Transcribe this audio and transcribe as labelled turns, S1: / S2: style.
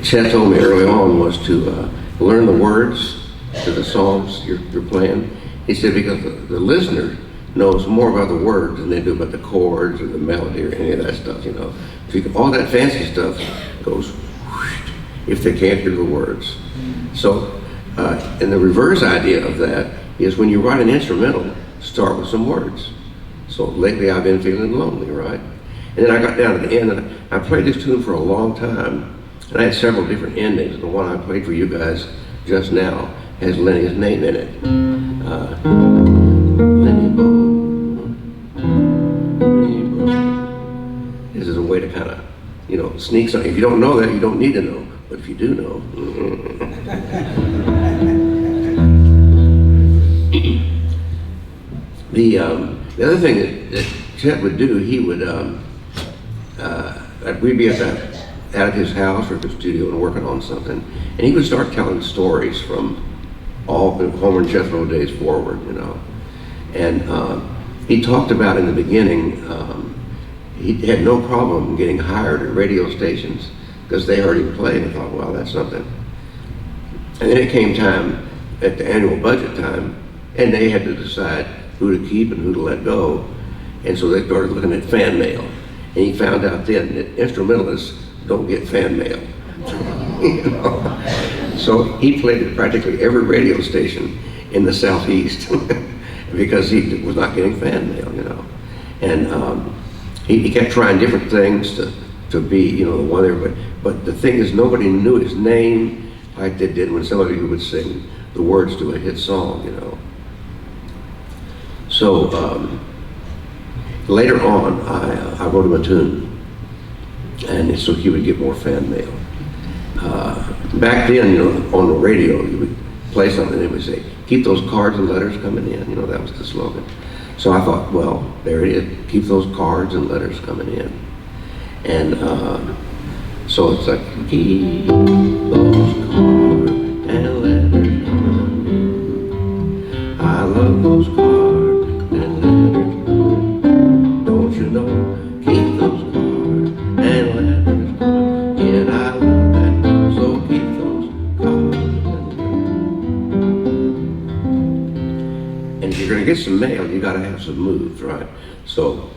S1: Chet told me early on was to learn the words to the songs you're playing. He said because the listener knows more about the words than they do about the chords or the melody or any of that stuff, you know. All that fancy stuff goes whoosh, if they can't hear the words. So, and the reverse idea of that is when you write an instrumental, start with some words. So lately I've been feeling lonely, right? And then I got down to the end and I played this tune for a long time. And I had several different endings. The one I played for you guys just now has Lenny's name in it. Lenny Bo. This is a way to kind of, you know, sneak something. If you don't know that, you don't need to know. But if you do know. The other thing that Chet would do, he would, we'd be at his house or at the studio and working on something, and he would start telling stories from all the Homer and Jethro days forward, you know. And he talked about in the beginning, he had no problem getting hired at radio stations because they heard him play and thought, well, that's something. And then it came time at the annual budget time, and they had to decide who to keep and who to let go. And so they started looking at fan mail. And he found out then that instrumentalists don't get fan mail. You know? So he played at practically every radio station in the Southeast because he was not getting fan mail, you know. And he kept trying different things to be, you know, the one there, but the thing is nobody knew his name like they did when somebody would sing the words to a hit song, you know. So later on, I wrote him a tune, and so he would get more fan mail. Back then, you know, on the radio, you would play something and they would say, keep those cards and letters coming in, you know, that was the slogan. So I thought, well, there it is, keep those cards and letters coming in. And so it's like, keep those cards and letters coming in. I love those cards and letters coming in. Don't you know, keep those cards and letters coming in. I love that, so keep those cards and letters. And if you're going to get some mail, you got to have some moves, right? So